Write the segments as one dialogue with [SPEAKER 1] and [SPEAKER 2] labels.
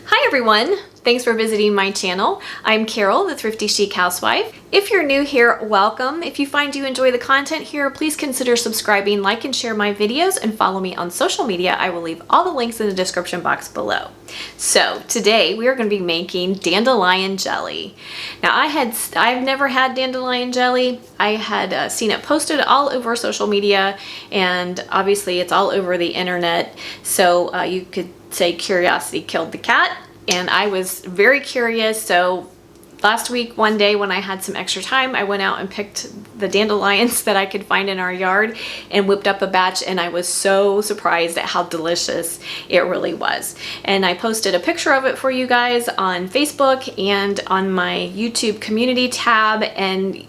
[SPEAKER 1] Hi everyone! Thanks for visiting my channel. I'm Carol, the Thrifty Chic Housewife. If you're new here, welcome. If you find you enjoy the content here, please consider subscribing, like and share my videos, and follow me on social media. I will leave all the links in the description box below. So today we are going to be making dandelion jelly. Now I've never had dandelion jelly. I had seen it posted all over social media, and obviously it's all over the internet. So you could say curiosity killed the cat, and I was very curious. So last week, one day when I had some extra time, I went out and picked the dandelions that I could find in our yard and whipped up a batch, and I was so surprised at how delicious it really was. And I posted a picture of it for you guys on Facebook and on my YouTube community tab, and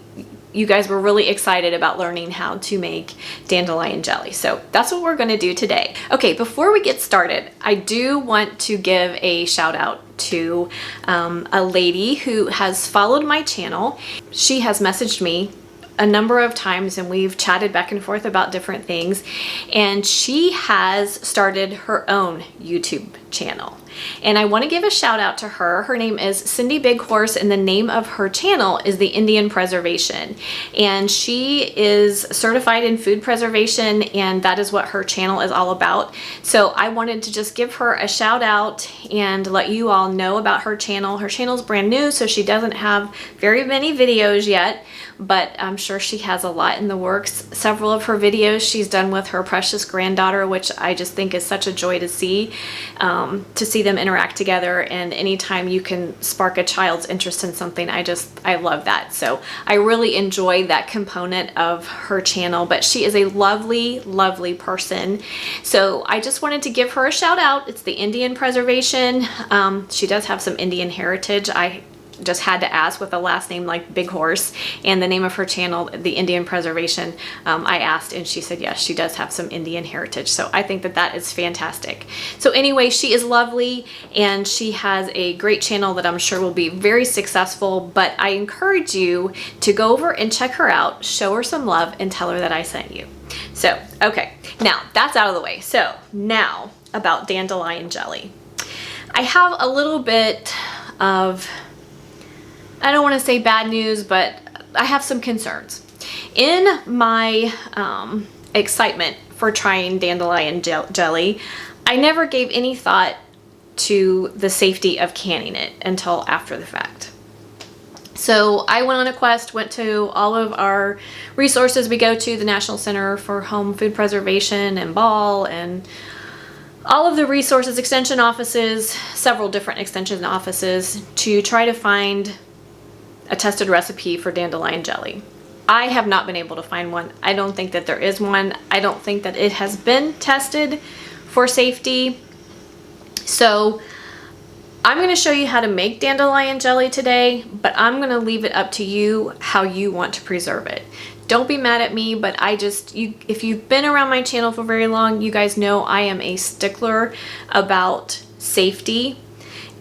[SPEAKER 1] you guys were really excited about learning how to make dandelion jelly. So that's what we're going to do today. Okay, before we get started, I do want to give a shout out to a lady who has followed my channel. She has messaged me a number of times and we've chatted back and forth about different things, and she has started her own YouTube channel. And I want to give a shout out to her. Her name is Cindy Big Horse, and the name of her channel is The Indian Preservation. And she is certified in food preservation, and that is what her channel is all about. So I wanted to just give her a shout out and let you all know about her channel. Her channel is brand new, so she doesn't have very many videos yet, but I'm sure she has a lot in the works. Several of her videos she's done with her precious granddaughter, which I just think is such a joy to see them interact together. And anytime you can spark a child's interest in something, I love that. So I really enjoy that component of her channel, but she is a lovely, lovely person. So I just wanted to give her a shout out. It's The Indian Preservation. She does have some Indian heritage. I just had to ask with a last name like Big Horse, and the name of her channel, The Indian Preservation, I asked and she said yes, she does have some Indian heritage. So I think that that is fantastic. So anyway, she is lovely and she has a great channel that I'm sure will be very successful, but I encourage you to go over and check her out, show her some love, and tell her that I sent you. So okay, now that's out of the way. So now about dandelion jelly. I have a little bit of, I don't want to say bad news, but I have some concerns. In my excitement for trying dandelion jelly, I never gave any thought to the safety of canning it until after the fact. So I went on a quest, went to all of our resources we go to, the National Center for Home Food Preservation and Ball, and all of the resources, extension offices, several different extension offices, to try to find a tested recipe for dandelion jelly. I have not been able to find one. I don't think that there is one. I don't think that it has been tested for safety. So I'm going to show you how to make dandelion jelly today, but I'm going to leave it up to you how you want to preserve it. Don't be mad at me, but if you've been around my channel for very long, you guys know I am a stickler about safety.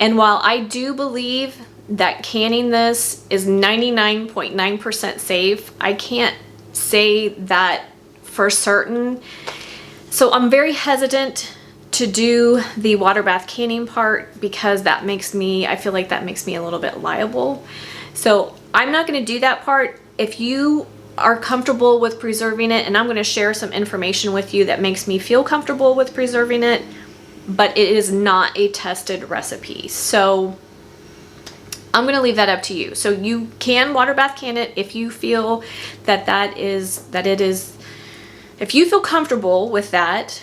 [SPEAKER 1] And while I do believe that canning this is 99.9% safe, I can't say that for certain. So I'm very hesitant to do the water bath canning part because I feel like that makes me a little bit liable. So I'm not going to do that part. If you are comfortable with preserving it, and I'm going to share some information with you that makes me feel comfortable with preserving it, but it is not a tested recipe. So I'm going to leave that up to you. So you can water bath can it if you feel if you feel comfortable with that,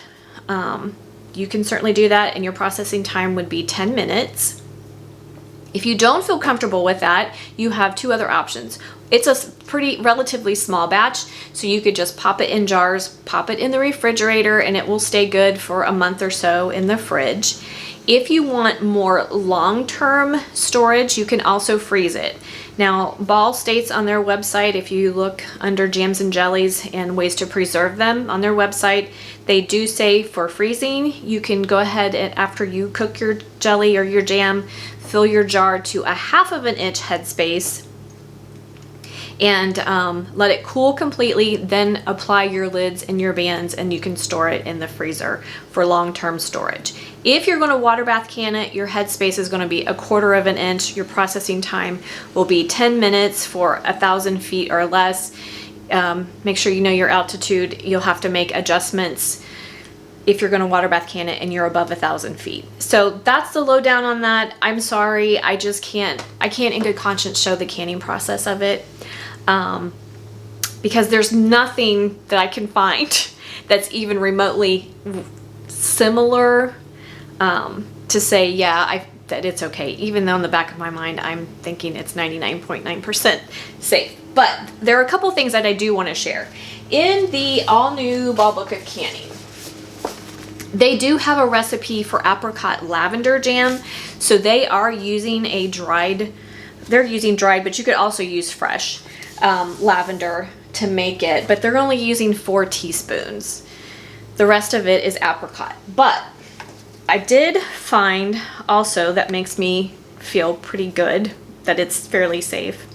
[SPEAKER 1] you can certainly do that, and your processing time would be 10 minutes. If you don't feel comfortable with that, you have two other options. It's a relatively small batch, so you could just pop it in jars, pop it in the refrigerator, and it will stay good for a month or so in the fridge. If you want more long-term storage, you can also freeze it. Now, Ball states on their website, if you look under jams and jellies and ways to preserve them on their website, they do say for freezing, you can go ahead and after you cook your jelly or your jam, fill your jar to a 1/2 inch headspace and let it cool completely, then apply your lids and your bands, and you can store it in the freezer for long-term storage. If you're going to water bath can it, your headspace is going to be 1/4 of an inch. Your processing time will be 10 minutes for 1,000 feet or less. Make sure you know your altitude. You'll have to make adjustments if you're going to water bath can it and you're above 1,000 feet. So that's the lowdown on that. I'm sorry, I can't in good conscience show the canning process of it, because there's nothing that I can find that's even remotely similar to say, yeah, that it's okay, even though in the back of my mind I'm thinking it's 99.9% safe. But there are a couple things that I do want to share. In the all-new Ball Book of Canning, they do have a recipe for apricot lavender jam. So they are using they're using dried, but you could also use fresh lavender to make it, but they're only using 4 teaspoons. The rest of it is apricot. But I did find also, that makes me feel pretty good that it's fairly safe.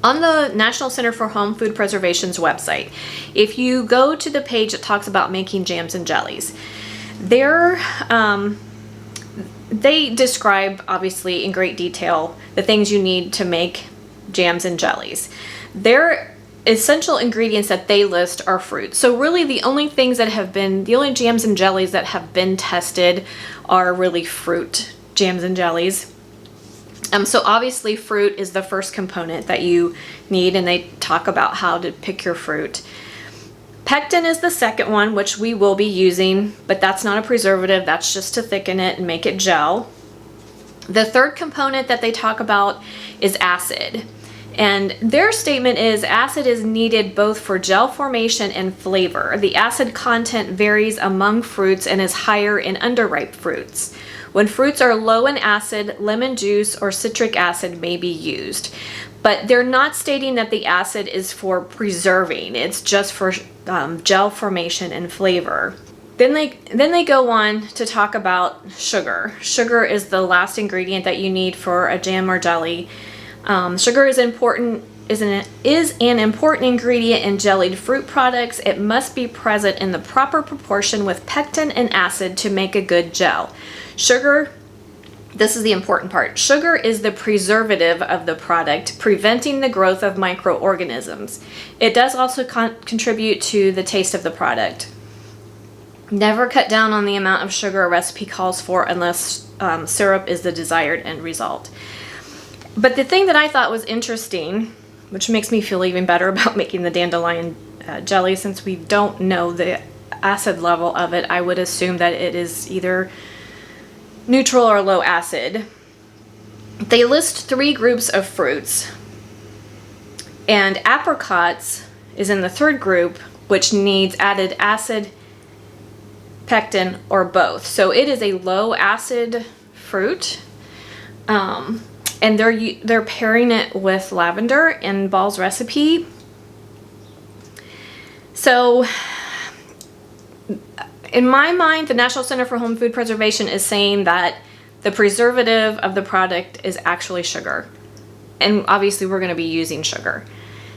[SPEAKER 1] On the National Center for Home Food Preservation's website, if you go to the page that talks about making jams and jellies, they describe, obviously in great detail, the things you need to make jams and jellies. Their essential ingredients that they list are fruit. So really the only jams and jellies that have been tested are really fruit jams and jellies. So obviously fruit is the first component that you need, and they talk about how to pick your fruit. Pectin is the second one, which we will be using, but that's not a preservative. That's just to thicken it and make it gel. The third component that they talk about is acid. And their statement is acid is needed both for gel formation and flavor. The acid content varies among fruits and is higher in underripe fruits. When fruits are low in acid, lemon juice or citric acid may be used. But they're not stating that the acid is for preserving. It's just for gel formation and flavor. Then they go on to talk about sugar. Sugar is the last ingredient that you need for a jam or jelly. Sugar is an important ingredient in jellied fruit products. It must be present in the proper proportion with pectin and acid to make a good gel. Sugar, this is the important part. Sugar is the preservative of the product, preventing the growth of microorganisms. It does also contribute to the taste of the product. Never cut down on the amount of sugar a recipe calls for unless syrup is the desired end result. But the thing that I thought was interesting, which makes me feel even better about making the dandelion jelly, since we don't know the acid level of it, I would assume that it is either neutral or low acid. They list 3 groups of fruits, and apricots is in the 3rd group, which needs added acid, pectin, or both. So it is a low acid fruit, and they're pairing it with lavender in Ball's recipe. So in my mind, the National Center for Home Food Preservation is saying that the preservative of the product is actually sugar. And obviously we're going to be using sugar.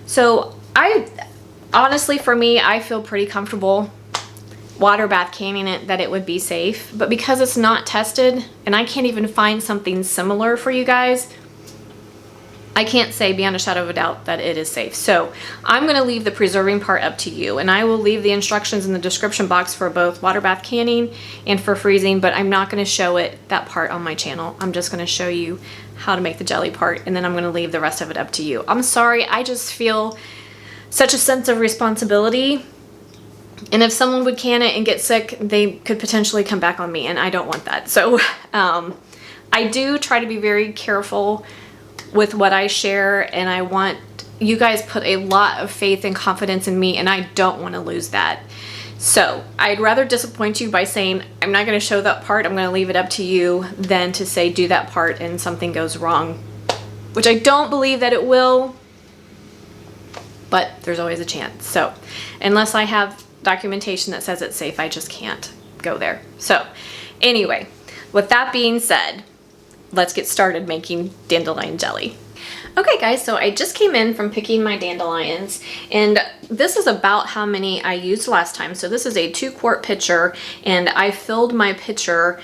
[SPEAKER 1] So honestly, for me, I feel pretty comfortable water bath canning it that it would be safe. But because it's not tested, and I can't even find something similar for you guys, I can't say beyond a shadow of a doubt that it is safe. So I'm going to leave the preserving part up to you, and I will leave the instructions in the description box for both water bath canning and for freezing, but I'm not going to show that part on my channel. I'm just going to show you how to make the jelly part, and then I'm going to leave the rest of it up to you. I'm sorry, I just feel such a sense of responsibility, and if someone would can it and get sick, they could potentially come back on me, and I don't want that. So I do try to be very careful with what I share, and I want you guys put a lot of faith and confidence in me, and I don't want to lose that. So I'd rather disappoint you by saying I'm not going to show that part, I'm going to leave it up to you, than to say do that part and something goes wrong, which I don't believe that it will, but there's always a chance. So unless I have documentation that says it's safe, I just can't go there. So anyway, with that being said, let's get started making dandelion jelly. Okay guys, so I just came in from picking my dandelions, and this is about how many I used last time. So this is a 2-quart pitcher, and I filled my pitcher.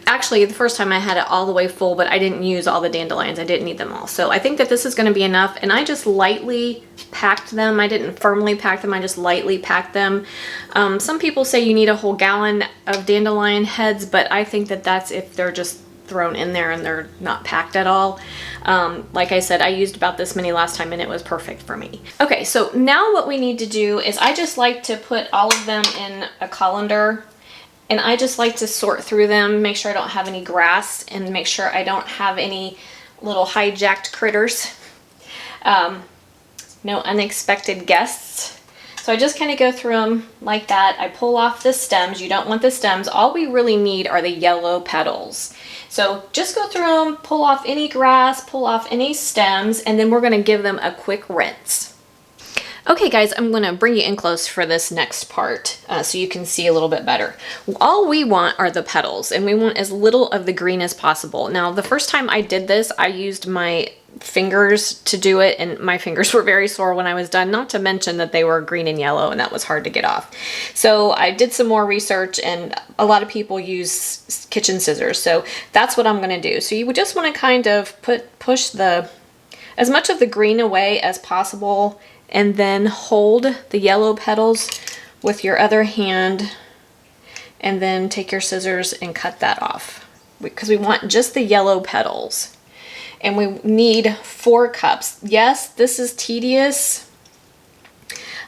[SPEAKER 1] Actually, the first time I had it all the way full, but I didn't use all the dandelions. I didn't need them all. So I think that this is going to be enough, and I just lightly packed them. I didn't firmly pack them, I just lightly packed them. Some people say you need a whole gallon of dandelion heads, but I think that that's if they're just thrown in there and they're not packed at all. Like I said, I used about this many last time and it was perfect for me. Okay, so now what we need to do is I just like to put all of them in a colander, and I just like to sort through them, make sure I don't have any grass and make sure I don't have any little hijacked critters. No unexpected guests. So I just kind of go through them like that. I pull off the stems. You don't want the stems. All we really need are the yellow petals. So just go through them, pull off any grass, pull off any stems, and then we're going to give them a quick rinse. Okay guys, I'm going to bring you in close for this next part so you can see a little bit better. All we want are the petals, and we want as little of the green as possible. Now, the first time I did this, I used my fingers to do it, and my fingers were very sore when I was done, not to mention that they were green and yellow, and that was hard to get off. So I did some more research, and a lot of people use kitchen scissors, so that's what I'm going to do. So you would just want to kind of push as much of the green away as possible, and then hold the yellow petals with your other hand, and then take your scissors and cut that off, because we want just the yellow petals. And we need 4 cups. Yes, this is tedious,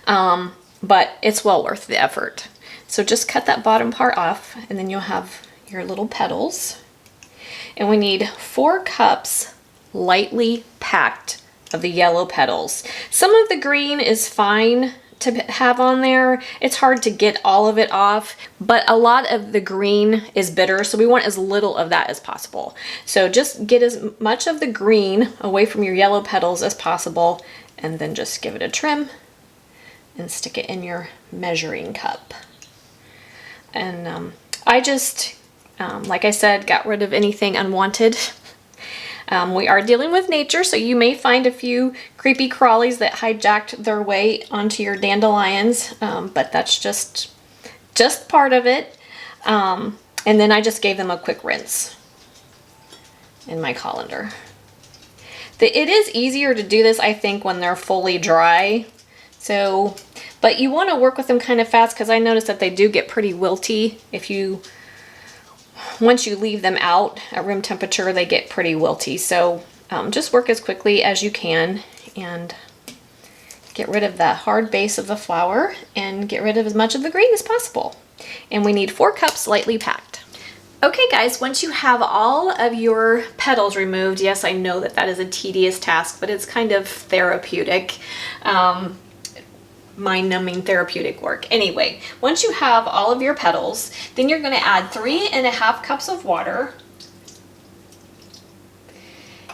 [SPEAKER 1] but it's well worth the effort. So just cut that bottom part off, and then you'll have your little petals. And we need 4 cups lightly packed of the yellow petals. Some of the green is fine to have on there. It's hard to get all of it off, but a lot of the green is bitter, so we want as little of that as possible. So just get as much of the green away from your yellow petals as possible, and then just give it a trim and stick it in your measuring cup. And I just, like I said, got rid of anything unwanted. We are dealing with nature, so you may find a few creepy crawlies that hijacked their way onto your dandelions, but that's just part of it. And then I just gave them a quick rinse in my colander. It is easier to do this, I think, when they're fully dry. So, but you want to work with them kind of fast, because I noticed that they do get pretty wilty once you leave them out at room temperature. They get pretty wilty. So just work as quickly as you can and get rid of that hard base of the flower and get rid of as much of the green as possible. And we need 4 cups lightly packed. Okay guys, once you have all of your petals removed, yes, I know that that is a tedious task, but it's kind of therapeutic. Mind-numbing therapeutic work. Anyway, once you have all of your petals, then you're going to add 3½ cups of water,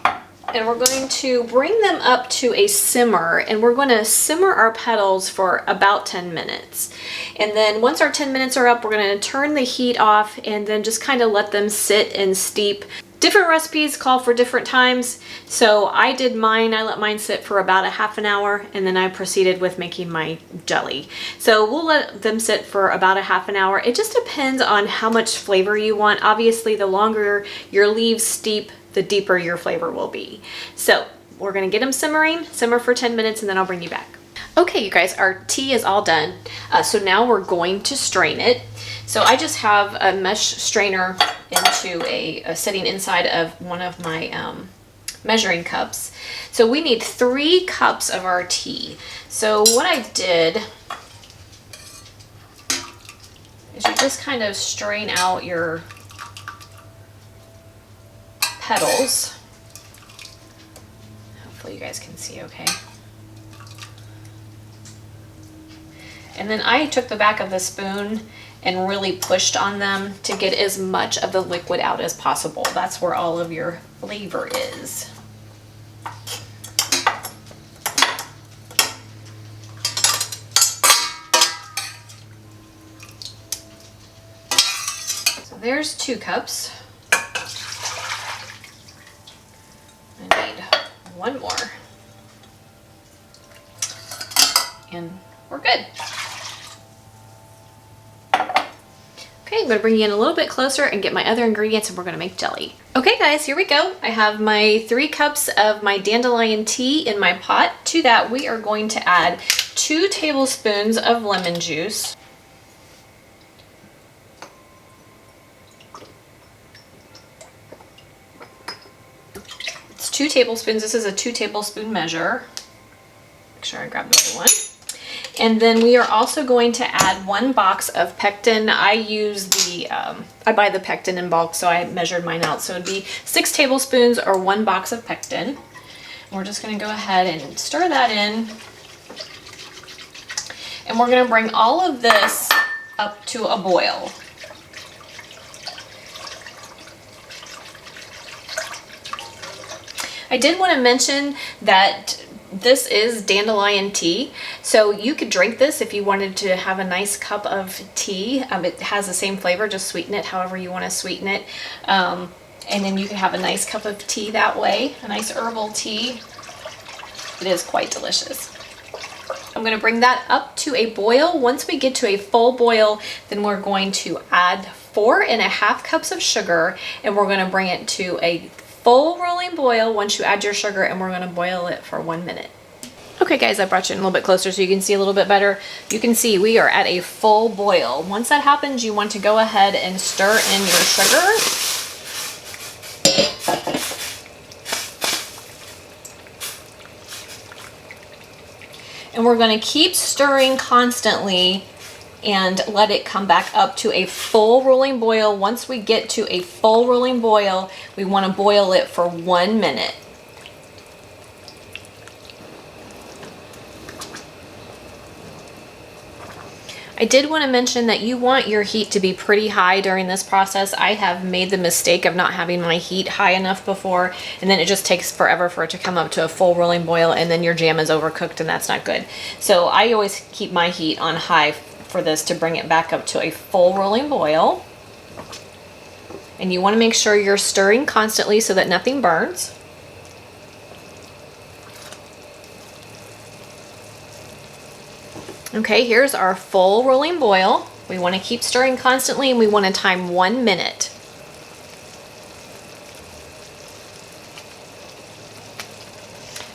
[SPEAKER 1] and we're going to bring them up to a simmer, and we're going to simmer our petals for about 10 minutes. And then once our 10 minutes are up, we're going to turn the heat off and then just kind of let them sit and steep. Different recipes call for different times, so I did mine. I let mine sit for about a half an hour, and then I proceeded with making my jelly. So we'll let them sit for about a half an hour. It just depends on how much flavor you want. Obviously, the longer your leaves steep, the deeper your flavor will be. So we're gonna get them simmering, simmer for 10 minutes, and then I'll bring you back. Okay, you guys, our tea is all done. So now we're going to strain it. So I just have a mesh strainer into sitting inside of one of my measuring cups. So we need 3 cups of our tea. So what I did is you just kind of strain out your petals. Hopefully you guys can see okay. And then I took the back of the spoon and really pushed on them to get as much of the liquid out as possible. That's where all of your flavor is. So there's 2 cups. I need one more. And we're good. Okay, I'm gonna bring you in a little bit closer and get my other ingredients, and we're gonna make jelly. Okay guys, here we go. I have my 3 cups of my dandelion tea in my pot. To that, we are going to add 2 tablespoons of lemon juice. It's 2 tablespoons. This is a 2 tablespoon measure. Make sure I grab the right one. And then we are also going to add 1 box of pectin. I use the, I buy the pectin in bulk, so I measured mine out. So it'd be 6 tablespoons or 1 box of pectin. We're just gonna go ahead and stir that in. And we're gonna bring all of this up to a boil. I did want to mention that this is dandelion tea, so you could drink this if you wanted to have a nice cup of tea. It has the same flavor, just sweeten it however you want to sweeten it. And then you can have a nice cup of tea that way, a nice herbal tea. It is quite delicious. I'm going to bring that up to a boil. Once we get to a full boil, then we're going to add 4.5 cups of sugar, and we're going to bring it to a full rolling boil once you add your sugar, and we're going to boil it for 1 minute. Okay guys, I brought you in a little bit closer so you can see a little bit better. You can see we are at a full boil. Once that happens, you want to go ahead and stir in your sugar. And we're going to keep stirring constantly and let it come back up to a full rolling boil. Once we get to a full rolling boil, we want to boil it for 1 minute. I did want to mention that you want your heat to be pretty high during this process. I have made the mistake of not having my heat high enough before, and then it just takes forever for it to come up to a full rolling boil, and then your jam is overcooked, and that's not good. So I always keep my heat on high for this to bring it back up to a full rolling boil. And you want to make sure you're stirring constantly so that nothing burns. Okay, here's our full rolling boil. We want to keep stirring constantly, and we want to time 1 minute.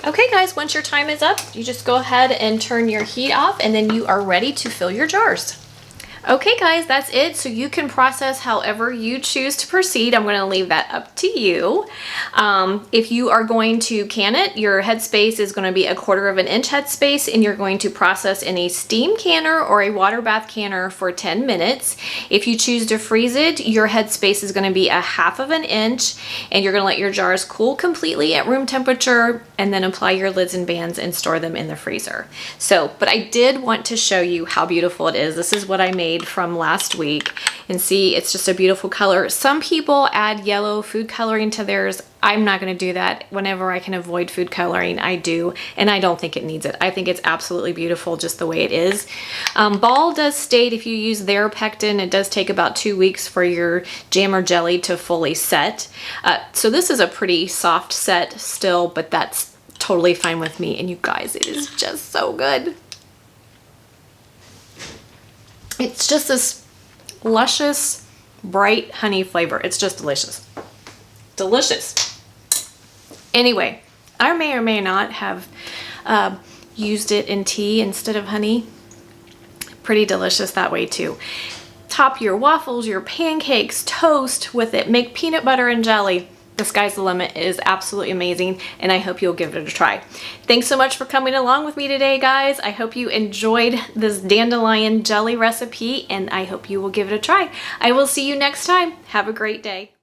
[SPEAKER 1] Okay guys, once your time is up, you just go ahead and turn your heat off, and then you are ready to fill your jars. Okay guys, that's it. So you can process however you choose to proceed. I'm going to leave that up to you. If you are going to can it, your headspace is going to be 1/4 inch headspace, and you're going to process in a steam canner or a water bath canner for 10 minutes. If you choose to freeze it, your headspace is going to be 1/2 inch, and you're going to let your jars cool completely at room temperature, and then apply your lids and bands and store them in the freezer. So, but I did want to show you how beautiful it is. This is what I made from last week, and see, it's just a beautiful color. Some people add yellow food coloring to theirs. I'm not going to do that. Whenever I can avoid food coloring, I do, and I don't think it needs it. I think it's absolutely beautiful just the way it is. Ball does state if you use their pectin, it does take about 2 weeks for your jam or jelly to fully set. So this is a pretty soft set still, but that's totally fine with me. And you guys, it is just so good. It's just this luscious, bright honey flavor. It's just delicious. Delicious. Anyway, I may or may not have used it in tea instead of honey. Pretty delicious that way too. Top your waffles, your pancakes, toast with it. Make peanut butter and jelly. The sky's the limit. It is absolutely amazing, and I hope you'll give it a try. Thanks so much for coming along with me today, guys. I hope you enjoyed this dandelion jelly recipe, and I hope you will give it a try. I will see you next time. Have a great day.